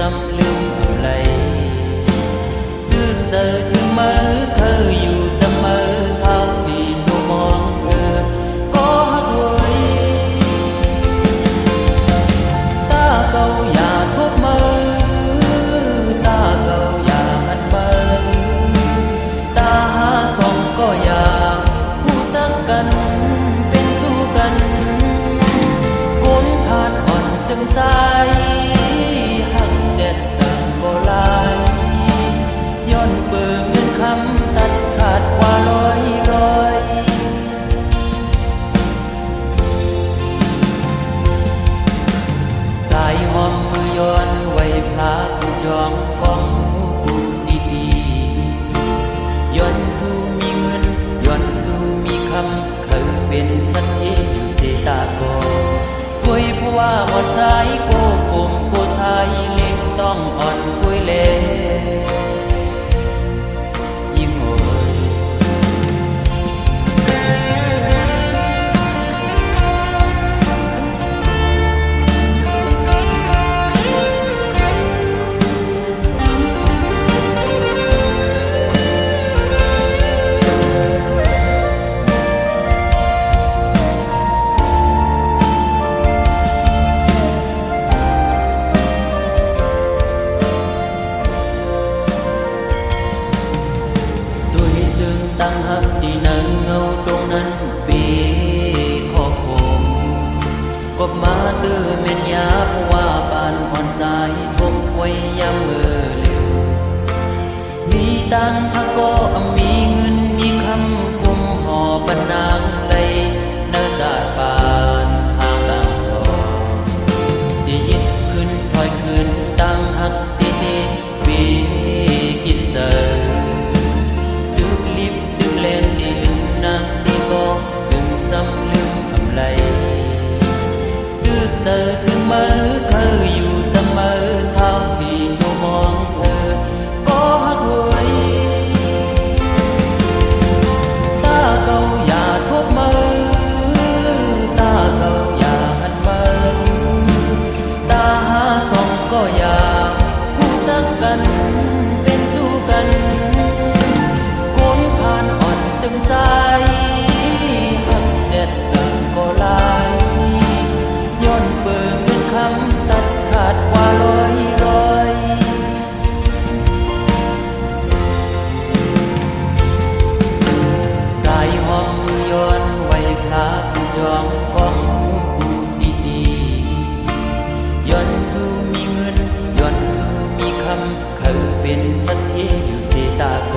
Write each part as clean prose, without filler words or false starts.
xăm lưng lầy thức giờ cứ mơ khơi dù chăm mơ sao xì cho mong có hát hồi ta câu nhà thốt mơ ta câu nhà ăn mơ ta há xong có nhàผู้จักกันเป็นสู้กันก้นทานอ่อนจึงใจหักเจ็ดจังก็ลายย้อนเปิงเงินคำตัดขาดกว่าร้อยสายหอมมือย้อนไว้พลาดจองกองหูกูดีๆย้อนสู้มีเงินย้อนสู้มีคำเคยเป็นสักทีอยู่เสตาโกคุยเพราะว่าอ่อนใจโกกลมโกสายเล็กต้องอ่อนคุยเล่ยิ่งโอยตั้งหักที่เนื้อเงาตรงนั้นปีขอคมก็มาเดือเมียนยาเพราะว่าปานอ่อนสายทบไว้ยามเมื่อเร็วมีตังหักก็มีเงินมีคำคุมห่อปนางเลยเนื้อจากปานห่างต่างสองที่ยึดขึ้นคอยขึ้นตั้งหักที่ปีกินเจอเล่นที่ลืมนางที่ก็จึงซ้ำลืมอำไลตึกเจอถึงเมื่อเคยอยู่จำเมื่อเช้าสี่ชั่วโมงก็หักหวยตาเก่าอย่าทบมือตาเก่าอย่าหันมือตาหาสองก็อย่าผู้จักกันเป็นสู้กันจึงใจหักเจ็ดจังก็ลายย้อนเปิงเงินคำตัดขาดกว่าร้อยสายหอมมือย้อนไว้พลาดจองกองหูกูดีๆย้อนสู้มีเงินย้อนสู้มีคำเคยเป็นสักทีอยู่เสตาโก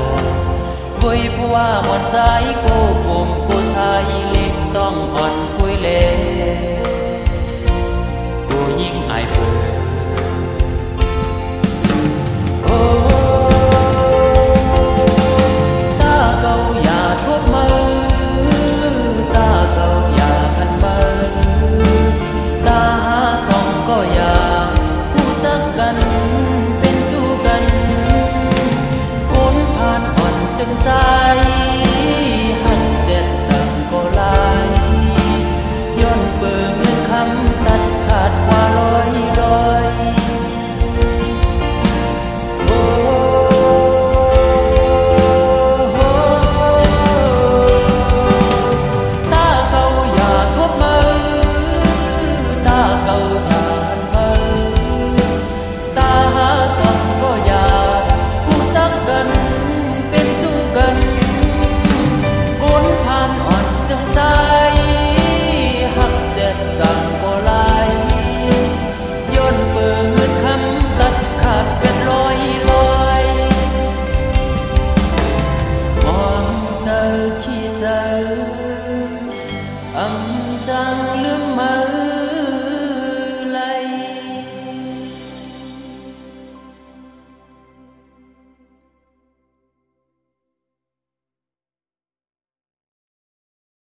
คุยเพราะว่าอ่อนใจโก